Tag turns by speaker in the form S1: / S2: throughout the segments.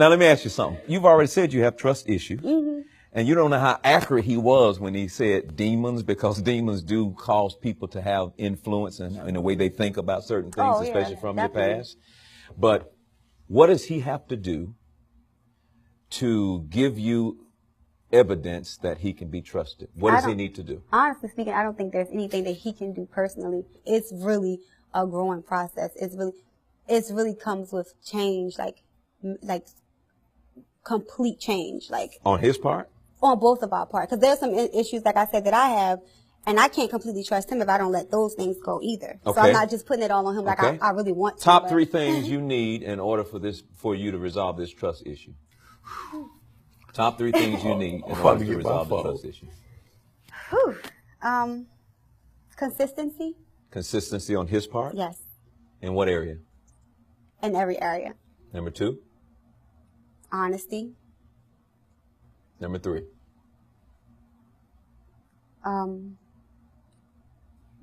S1: Now, let me ask you something. You've already said you have trust issues.
S2: Mm-hmm.
S1: And you don't know how accurate he was when he said demons, because demons do cause people to have influence in the way they think about certain things, especially from definitely. Your past. But what does he have to do to give you evidence that he can be trusted? What does he need to do?
S2: Honestly speaking, I don't think there's anything that he can do personally. It's really a growing process. It really comes with change, like complete change. Like
S1: on his part?
S2: On both of our part, because there's some issues, like I said, that I have, and I can't completely trust him if I don't let those things go either. Okay. So I'm not just putting it all on him like I really want to.
S1: Top 3 things you need in order for you to resolve this trust issue. Top 3 things you need in order to resolve the trust issue.
S2: Consistency.
S1: Consistency on his part?
S2: Yes.
S1: In what area?
S2: In every area.
S1: Number 2?
S2: Honesty.
S1: Number 3?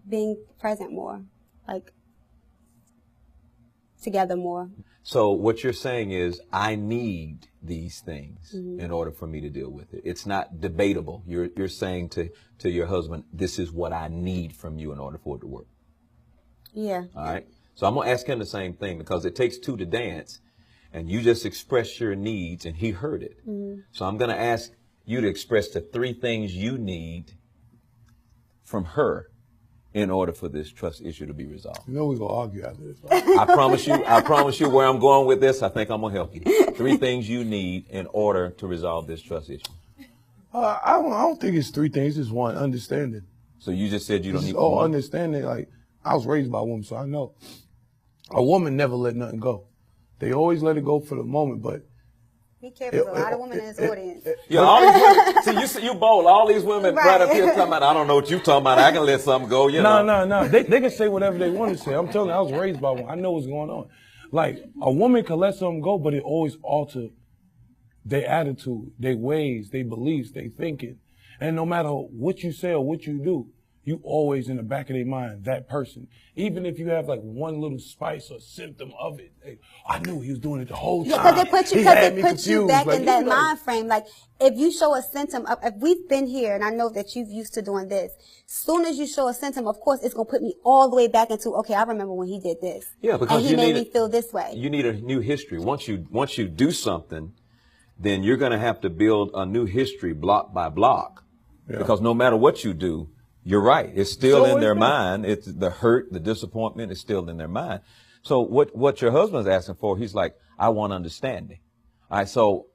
S2: Being present more, like together more.
S1: So what you're saying is, I need these things in order for me to deal with it. It's not debatable. You're saying to your husband, this is what I need from you in order for it to work.
S2: Yeah.
S1: All right. So I'm going to ask him the same thing, because it takes 2 to dance, and you just expressed your needs and he heard it. So I'm going to ask you to express the 3 things you need from her in order for this trust issue to be resolved.
S3: You know we're going to argue after this.
S1: I promise you where I'm going with this. I think I'm going to help you. 3 things you need in order to resolve this trust issue.
S3: I don't think it's 3 things. It's 1, understanding.
S1: So you just said you don't need
S3: one? Understanding. Like, I was raised by a woman, so I know. A woman never let nothing go. They always let it go for the moment, but
S2: be careful, there's a lot of women in this audience.
S1: Yeah, all these women, see, you bold. All these women right up here talking about, I don't know what you talking about. I can let something go, you know.
S3: No. They can say whatever they want to say. I'm telling you, I was raised by one. I know what's going on. Like, a woman can let something go, but it always alter their attitude, their ways, their beliefs, their thinking. And no matter what you say or what you do, you always in the back of their mind, that person. Even if you have like one little spice or symptom of it, like, I knew he was doing it the whole time.
S2: Yeah, because it puts you back in that mind frame. Like, if you show a symptom of, if we've been here, and I know that you've used to doing this, soon as you show a symptom, of course, it's going to put me all the way back into, okay, I remember when he did this.
S1: Yeah, because
S2: and he made me feel this way.
S1: You need a new history. Once you do something, then you're going to have to build a new history block by block. Yeah. Because no matter what you do, you're right. It's still in their mind. It's the hurt, the disappointment is still in their mind. So what your husband's asking for, he's like, I want understanding. All right. So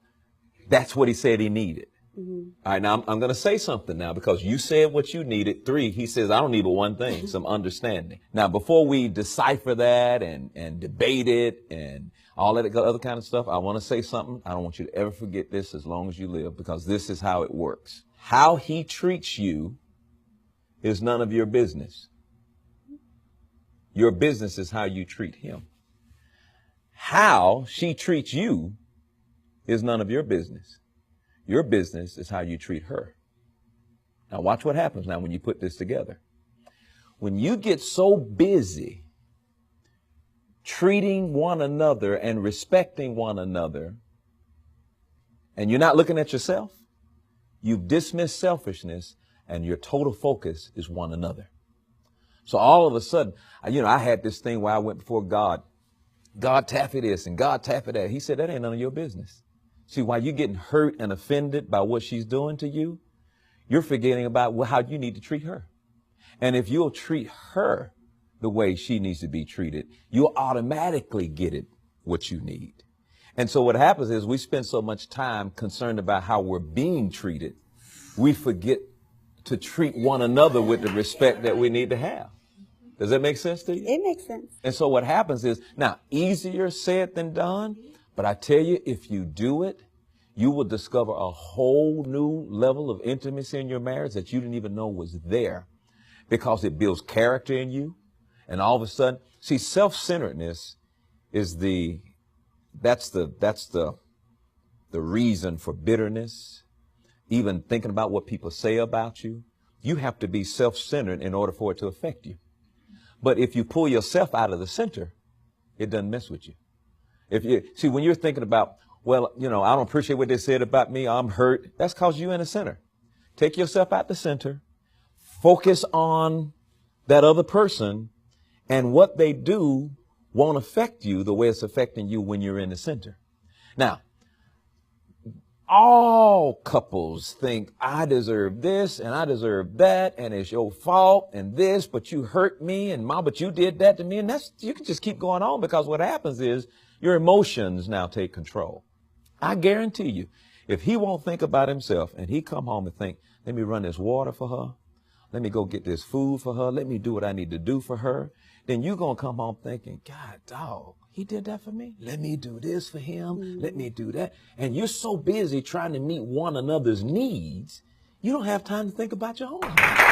S1: that's what he said he needed. All right. Now I'm going to say something now, because you said what you needed. 3, he says, I don't need but one thing, some understanding. Now, before we decipher that and debate it and all that other kind of stuff, I want to say something. I don't want you to ever forget this as long as you live, because this is how it works. How he treats you is none of your business. Your business is how you treat him. How she treats you is none of your business. Your business is how you treat her. Now watch what happens now when you put this together. When you get so busy treating one another and respecting one another, and you're not looking at yourself, you've dismissed selfishness, and your total focus is one another. So all of a sudden, I had this thing where I went before God. God taffy this and God taffy that. He said, that ain't none of your business. See, while you're getting hurt and offended by what she's doing to you, you're forgetting about how you need to treat her. And if you'll treat her the way she needs to be treated, you'll automatically get it what you need. And so what happens is we spend so much time concerned about how we're being treated, we forget to treat one another with the respect that we need to have. Does that make sense to you?
S2: It makes sense.
S1: And so what happens is, now, easier said than done, but I tell you, if you do it, you will discover a whole new level of intimacy in your marriage that you didn't even know was there, because it builds character in you. And all of a sudden, see, self-centeredness is that's the reason for bitterness. Even thinking about what people say about you. You have to be self-centered in order for it to affect you. But if you pull yourself out of the center, it doesn't mess with you. When you're thinking about well, you know, I don't appreciate what they said about me. I'm hurt. That's because you're in the center. Take yourself out the center. Focus on that other person, and what they do won't affect you the way it's affecting you when you're in the center. Now, all couples think I deserve this and I deserve that, and it's your fault and this, but you hurt me, and but you did that to me, and you can just keep going on, because what happens is your emotions now take control. I guarantee you, if he won't think about himself and he come home and think, let me run this water for her, let me go get this food for her, let me do what I need to do for her, then you're going to come home thinking, God, dog, he did that for me. Let me do this for him. Let me do that. And you're so busy trying to meet one another's needs, you don't have time to think about your own.